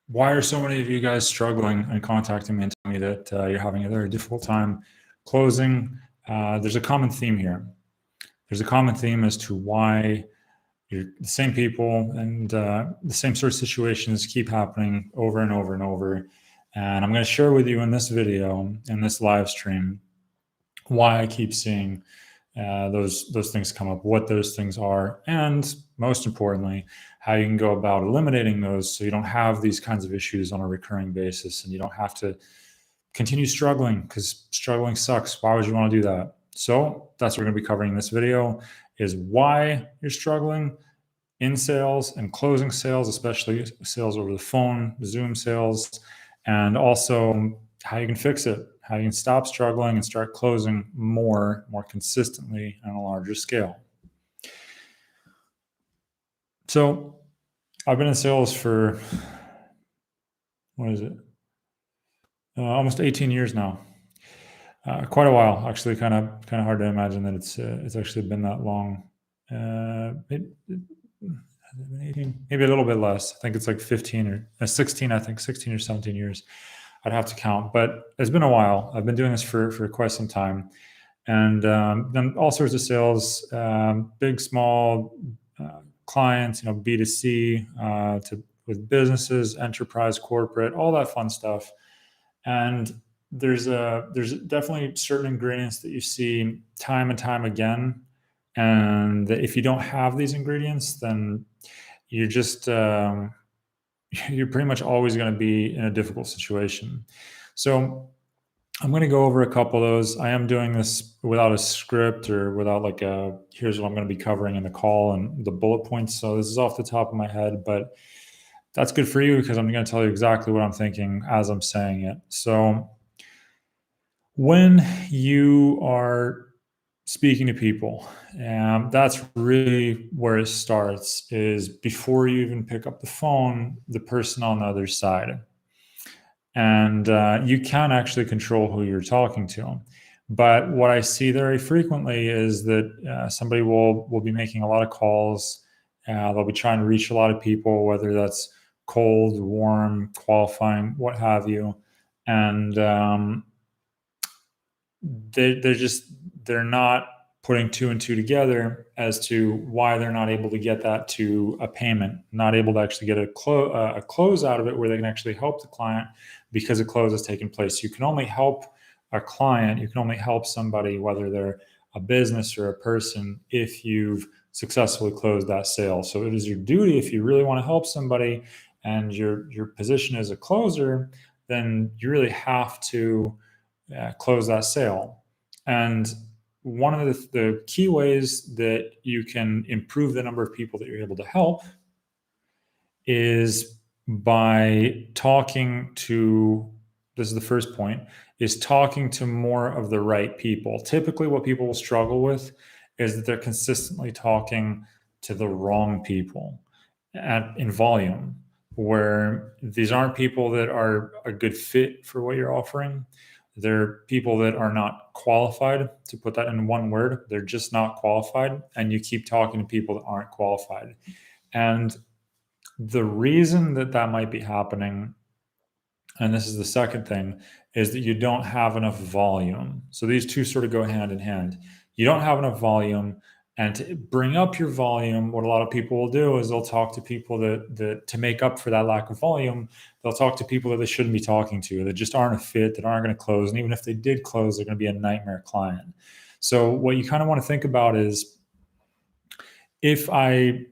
Why are so many of you guys struggling and contacting me and telling me that you're having a very difficult time closing? There's a common theme here. There's a common theme as to why you're the same people and the same sort of situations keep happening over and over and over. And I'm going to share with you in this video, in this live stream, why I keep seeing those things come up, what those things are, and most importantly, how you can go about eliminating those so you don't have these kinds of issues on a recurring basis and you don't have to continue struggling, because struggling sucks. Why would you want to do that? So that's what we're going to be covering in this video, is why you're struggling in sales and closing sales, especially sales over the phone, Zoom sales, and also how you can fix it, how you can stop struggling and start closing more consistently on a larger scale. So I've been in sales for, almost 18 years now. Quite a while, actually. Kind of hard to imagine that it's actually been that long. Maybe a little bit less. I think it's like 15 or 16. I think 16 or 17 years. I'd have to count, but it's been a while. I've been doing this for quite some time, and then all sorts of sales, big, small, clients, B2C, with businesses, enterprise, corporate, all that fun stuff. And there's definitely certain ingredients that you see time and time again, and if you don't have these ingredients, then you're just you're pretty much always going to be in a difficult situation. So I'm going to go over a couple of those. I am doing this without a script or without like here's what I'm going to be covering in the call and the bullet points. So this is off the top of my head, but that's good for you because I'm going to tell you exactly what I'm thinking as I'm saying it. So when you are speaking to people, that's really where it starts, is before you even pick up the phone, the person on the other side. And you can actually control who you're talking to. But what I see very frequently is that somebody will be making a lot of calls. They'll be trying to reach a lot of people, whether that's cold, warm, qualifying, what have you. And they're not putting two and two together as to why they're not able to get that to a payment, not able to actually get a close out of it where they can actually help the client because a close has taken place. You can only help a client, you can only help somebody, whether they're a business or a person, if you've successfully closed that sale. So it is your duty, if you really want to help somebody and your position as a closer, then you really have to close that sale. And one of the key ways that you can improve the number of people that you're able to help is by talking to, this is the first point, is talking to more of the right people. Typically what people will struggle with is that they're consistently talking to the wrong people in volume, where these aren't people that are a good fit for what you're offering. They're people that are not qualified, to put that in one word. They're just not qualified. And you keep talking to people that aren't qualified. And the reason that that might be happening, and this is the second thing, is that you don't have enough volume. So these two sort of go hand in hand. You don't have enough volume. And to bring up your volume, what a lot of people will do is they'll talk to people that to make up for that lack of volume, they'll talk to people that they shouldn't be talking to, that just aren't a fit, that aren't going to close. And even if they did close, they're going to be a nightmare client. So what you kind of want to think about is, if I'm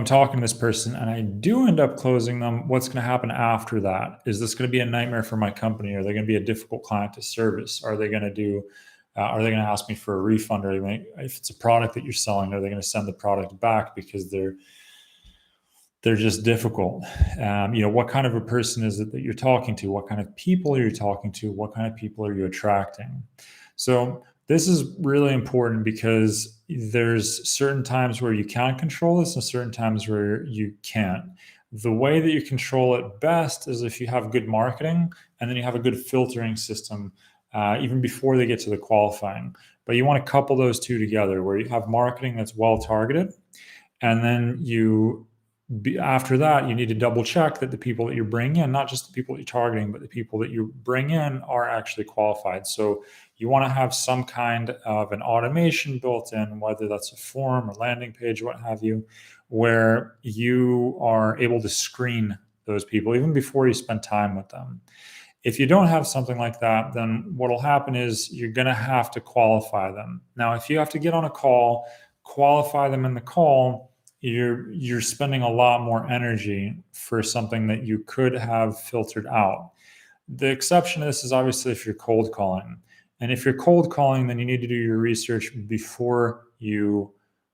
talking to this person and I do end up closing them, what's going to happen after that? Is this going to be a nightmare for my company? Are they going to be a difficult client to service? Are they going to ask me for a refund? Or if it's a product that you're selling, are they going to send the product back because they're just difficult? What kind of a person is it that you're talking to? What kind of people are you talking to? What kind of people are you attracting? So this is really important because there's certain times where you can control this and certain times where you can't. The way that you control it best is if you have good marketing and then you have a good filtering system even before they get to the qualifying. But you want to couple those two together, where you have marketing that's well targeted, and then you after that, you need to double check that the people that you bring in, not just the people that you're targeting, but the people that you bring in are actually qualified. So you want to have some kind of an automation built in, whether that's a form or landing page, what have you, where you are able to screen those people even before you spend time with them. If you don't have something like that, then what will happen is you're going to have to qualify them. Now, if you have to get on a call, qualify them in the call, you're spending a lot more energy for something that you could have filtered out. The exception to this is obviously if you're cold calling. And if you're cold calling, then you need to do your research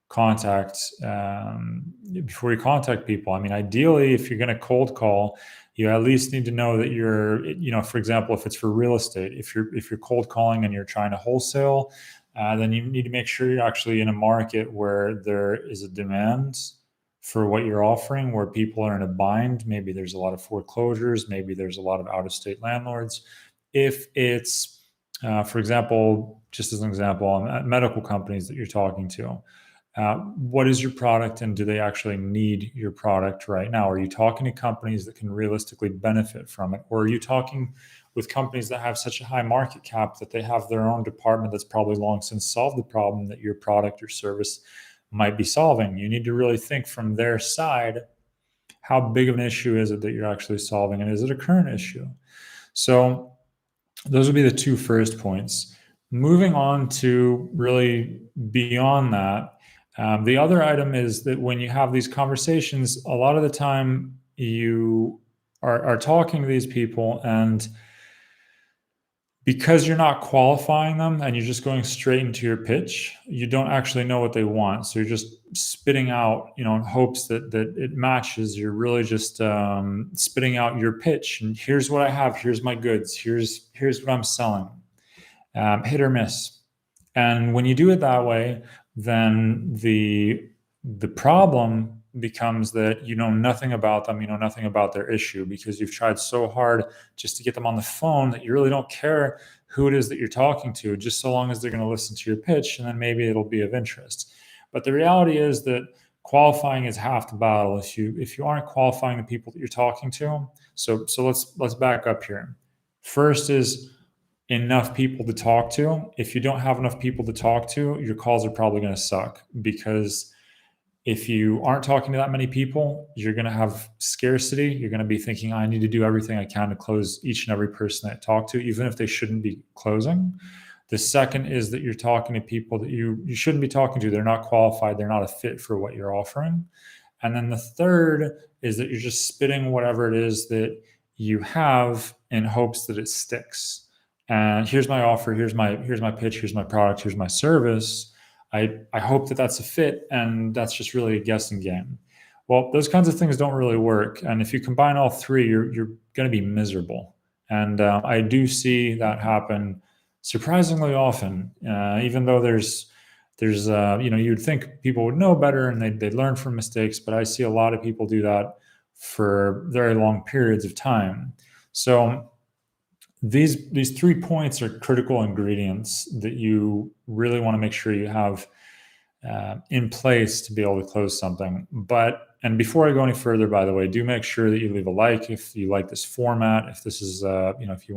contact before you contact people. I mean, ideally, if you're going to cold call, you at least need to know that you're, for example, if it's for real estate, if you're cold calling and you're trying to wholesale, then you need to make sure you're actually in a market where there is a demand for what you're offering, where people are in a bind. Maybe there's a lot of foreclosures, maybe there's a lot of out-of-state landlords. If it's, for example, just as an example, medical companies that you're talking to, what is your product and do they actually need your product right now? Are you talking to companies that can realistically benefit from it? Or are you talking with companies that have such a high market cap that they have their own department that's probably long since solved the problem that your product or service might be solving? You need to really think from their side, how big of an issue is it that you're actually solving? And is it a current issue? So those would be the two first points. Moving on to really beyond that, the other item is that when you have these conversations, a lot of the time you are talking to these people, and because you're not qualifying them and you're just going straight into your pitch, you don't actually know what they want. So you're just spitting out, in hopes that it matches. You're really just spitting out your pitch. And here's what I have. Here's my goods. Here's what I'm selling. Hit or miss. And when you do it that way, then the problem becomes that you know nothing about them, you know nothing about their issue, because you've tried so hard just to get them on the phone that you really don't care who it is that you're talking to, just so long as they're going to listen to your pitch, and then maybe it'll be of interest. But the reality is that qualifying is half the battle. If you aren't qualifying the people that you're talking to, so let's back up here. First is enough people to talk to. If you don't have enough people to talk to, your calls are probably going to suck, because if you aren't talking to that many people, you're going to have scarcity. You're going to be thinking, I need to do everything I can to close each and every person that I talk to, even if they shouldn't be closing. The second is that you're talking to people that you shouldn't be talking to. They're not qualified. They're not a fit for what you're offering. And then the third is that you're just spitting whatever it is that you have in hopes that it sticks. And here's my offer. Here's my pitch. Here's my product. Here's my service. I hope that that's a fit, and that's just really a guessing game. Well, those kinds of things don't really work. And if you combine all three, you're going to be miserable. And I do see that happen surprisingly often, even though there's you'd think people would know better and they'd learn from mistakes, but I see a lot of people do that for very long periods of time. So these 3 points are critical ingredients that you really want to make sure you have in place to be able to close something. And before I go any further, by the way, do make sure that you leave a like if you like this format. If this is, if you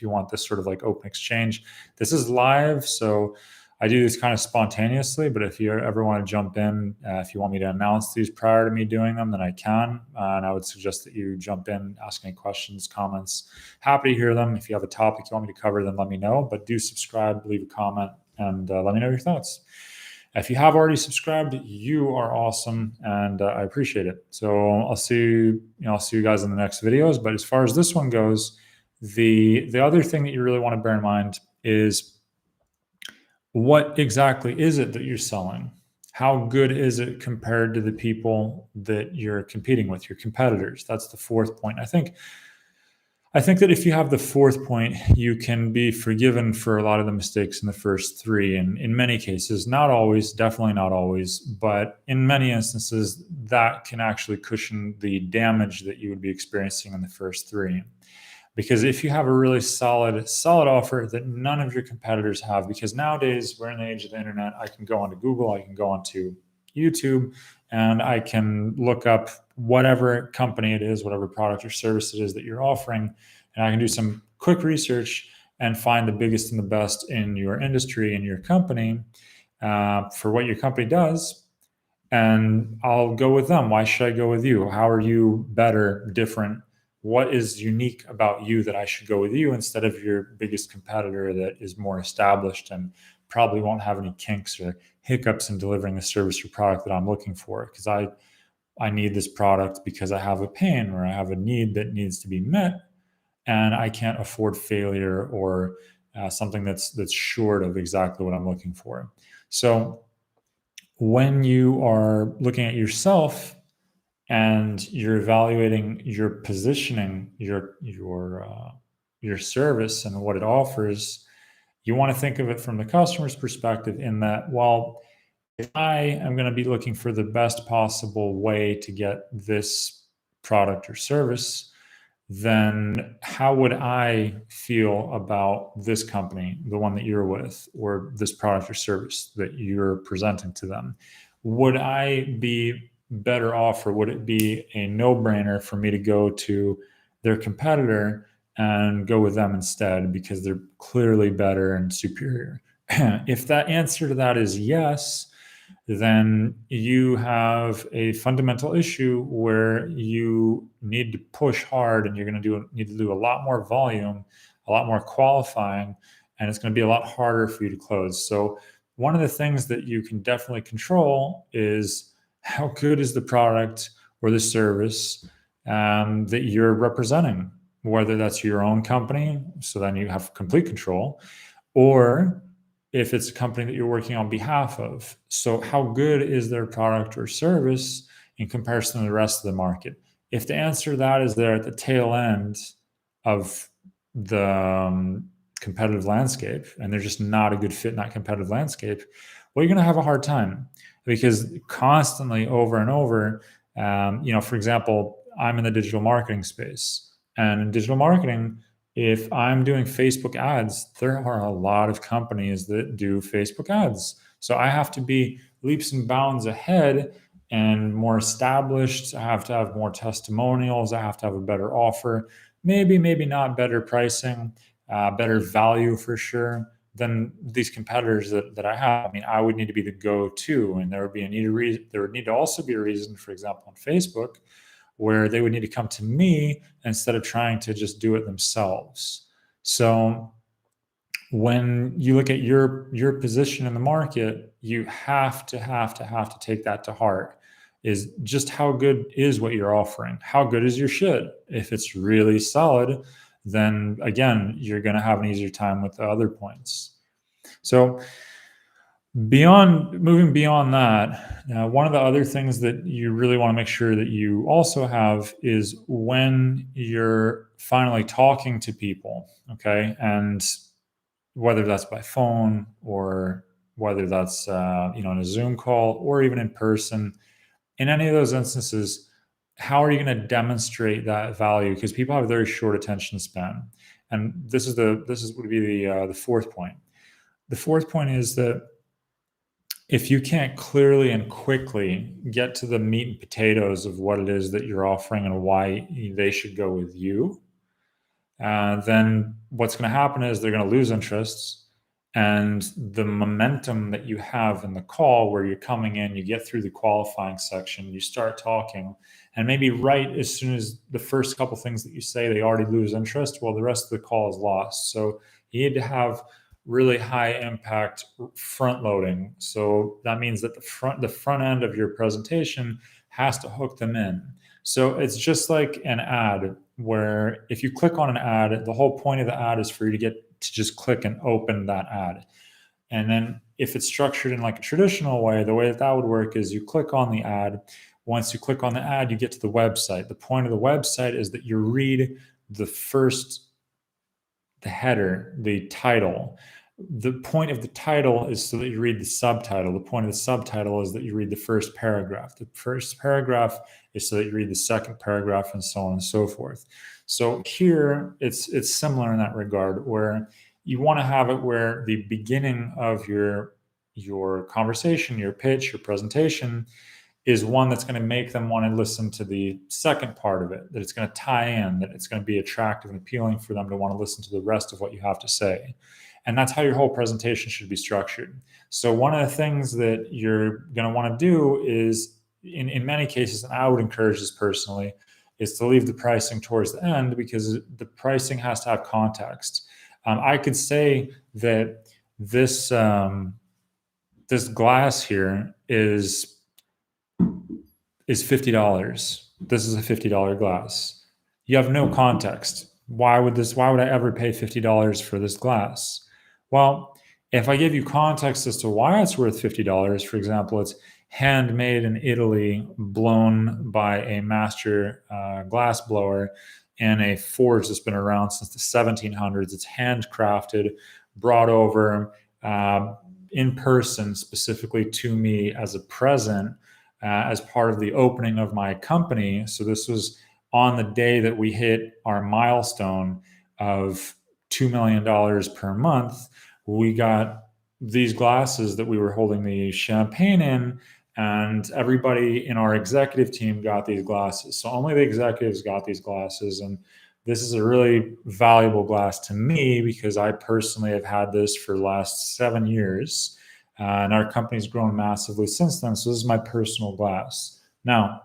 want this sort of like open exchange. This is live, so I do this kind of spontaneously. But if you ever want to jump in, if you want me to announce these prior to me doing them, then I can. And I would suggest that you jump in, ask any questions, comments. Happy to hear them. If you have a topic you want me to cover, then let me know. But do subscribe, leave a comment, and let me know your thoughts. If you have already subscribed, you are awesome, and I appreciate it. So I'll see you guys in the next videos. But as far as this one goes, the other thing that you really want to bear in mind is, what exactly is it that you're selling? How good is it compared to the people that you're competing with, your competitors? That's the fourth point. I think that if you have the fourth point, you can be forgiven for a lot of the mistakes in the first three. And in many cases, not always, definitely not always, but in many instances, that can actually cushion the damage that you would be experiencing in the first three. Because if you have a really solid offer that none of your competitors have, because nowadays we're in the age of the internet, I can go onto Google, I can go onto YouTube, and I can look up whatever company it is, whatever product or service it is that you're offering, and I can do some quick research and find the biggest and the best in your industry and your company for what your company does, and I'll go with them. Why should I go with you? How are you better, different? What is unique about you that I should go with you instead of your biggest competitor that is more established and probably won't have any kinks or hiccups in delivering the service or product that I'm looking for? Because I need this product because I have a pain or I have a need that needs to be met, and I can't afford failure or something that's short of exactly what I'm looking for. So when you are looking at yourself and you're evaluating your positioning, your service and what it offers, you want to think of it from the customer's perspective in that, well, if I am going to be looking for the best possible way to get this product or service, then how would I feel about this company, the one that you're with, or this product or service that you're presenting to them? Would I be better off, or would it be a no-brainer for me to go to their competitor and go with them instead because they're clearly better and superior? If that answer to that is yes, then you have a fundamental issue where you need to push hard, and you're going to need to do a lot more volume, a lot more qualifying, and it's going to be a lot harder for you to close. So one of the things that you can definitely control is how good is the product or the service that you're representing, whether that's your own company, so then you have complete control, or if it's a company that you're working on behalf of. So how good is their product or service in comparison to the rest of the market? If the answer to that is they're at the tail end of the competitive landscape and they're just not a good fit in that competitive landscape, well, you're going to have a hard time, because constantly over and over, for example, I'm in the digital marketing space, and in digital marketing, if I'm doing Facebook ads, there are a lot of companies that do Facebook ads. So I have to be leaps and bounds ahead and more established. I have to have more testimonials. I have to have a better offer, maybe not better pricing, better value for sure than these competitors that I have. I mean, I would need to be the go-to, and there would need to also be a reason, for example, on Facebook, where they would need to come to me instead of trying to just do it themselves. So when you look at your position in the market, you have to take that to heart. Is just how good is what you're offering? How good is your shit? If it's really solid, then again, you're going to have an easier time with the other points. So moving beyond that, one of the other things that you really want to make sure that you also have is when you're finally talking to people, okay, and whether that's by phone or whether that's on a Zoom call or even in person, in any of those instances, how are you going to demonstrate that value? Because people have a very short attention span, and this would be the fourth point. The fourth point is that if you can't clearly and quickly get to the meat and potatoes of what it is that you're offering and why they should go with you, then what's going to happen is they're going to lose interests. And the momentum that you have in the call, where you're coming in, you get through the qualifying section, you start talking, and maybe right as soon as the first couple things that you say, they already lose interest. Well, the rest of the call is lost. So you need to have really high impact front loading. So that means that the front end of your presentation has to hook them in. So it's just like an ad, where if you click on an ad, the whole point of the ad is for you to get to just click and open that ad. And then if it's structured in like a traditional way, the way that would work is you click on the ad. Once you click on the ad, you get to the website. The point of the website is that you read the header, the title. The point of the title is so that you read the subtitle. The point of the subtitle is that you read the first paragraph. The first paragraph is so that you read the second paragraph, and so on and so forth. So here it's similar in that regard, where you want to have it where the beginning of your conversation, your pitch, your presentation is one that's going to make them want to listen to the second part of it, that it's going to tie in, that it's going to be attractive and appealing for them to want to listen to the rest of what you have to say. And that's how your whole presentation should be structured. So one of the things that you're going to want to do is, in many cases, and I would encourage this personally, is to leave the pricing towards the end, because the pricing has to have context. I could say that this this glass here is $50. This is a $50 glass. You have no context. Why would I ever pay $50 for this glass? Well, if I give you context as to why it's worth $50, for example, it's handmade in Italy, blown by a master glass blower in a forge that's been around since the 1700s. It's handcrafted, brought over in person specifically to me as a present, as part of the opening of my company. So this was on the day that we hit our milestone of $2 million per month. We got these glasses that we were holding the champagne in, and everybody in our executive team got these glasses. So only the executives got these glasses. And this is a really valuable glass to me, because I personally have had this for the last 7 years. And our company's grown massively since then. So this is my personal glass. Now,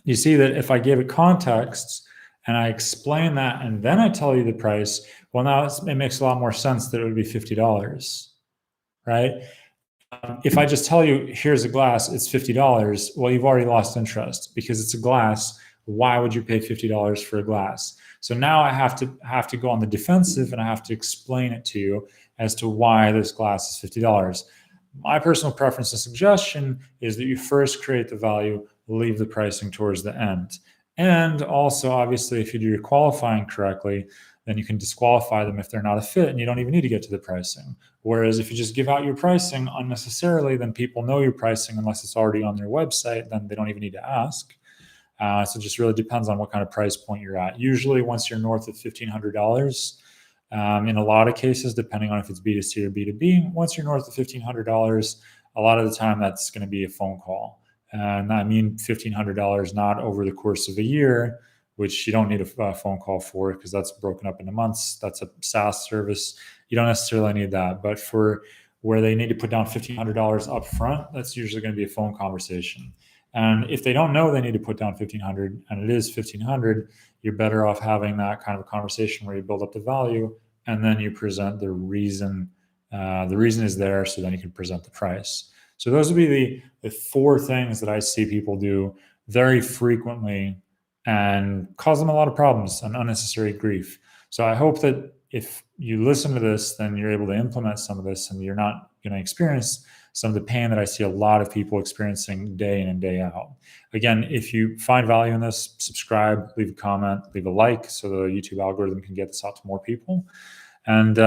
you see that if I give it context and I explain that and then I tell you the price, well, now it makes a lot more sense that it would be $50, right? If I just tell you, here's a glass, it's $50, well, you've already lost interest, because it's a glass. Why would you pay $50 for a glass? So now I have to go on the defensive, and I have to explain it to you as to why this glass is $50. My personal preference and suggestion is that you first create the value, leave the pricing towards the end. And also, obviously, if you do your qualifying correctly, then you can disqualify them if they're not a fit, and you don't even need to get to the pricing. Whereas if you just give out your pricing unnecessarily, then people know your pricing unless it's already on their website, then they don't even need to ask. So it just really depends on what kind of price point you're at. Usually once you're north of $1,500, in a lot of cases, depending on if it's B2C or B2B, once you're north of $1,500, a lot of the time that's going to be a phone call. And I mean $1,500 not over the course of a year, which you don't need a phone call for, because that's broken up into months. That's a SaaS service. You don't necessarily need that. But for where they need to put down $1,500 up front, that's usually going to be a phone conversation. And if they don't know they need to put down $1,500 and it is $1,500, you're better off having that kind of a conversation where you build up the value and then you present the reason. The reason is there, so then you can present the price. So those would be the 4 things that I see people do very frequently and cause them a lot of problems and unnecessary grief. So I hope that if you listen to this, then you're able to implement some of this, and you're not going to experience some of the pain that I see a lot of people experiencing day in and day out. Again, if you find value in this, subscribe, leave a comment, leave a like, so the YouTube algorithm can get this out to more people. And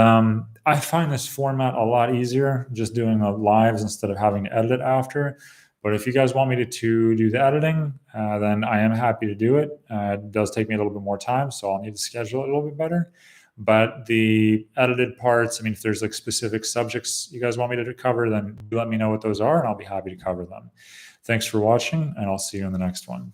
I find this format a lot easier, just doing the lives instead of having to edit it after. But if you guys want me to do the editing, then I am happy to do it. It does take me a little bit more time, so I'll need to schedule it a little bit better. But the edited parts, I mean, if there's like specific subjects you guys want me to cover, then let me know what those are, and I'll be happy to cover them. Thanks for watching, and I'll see you in the next one.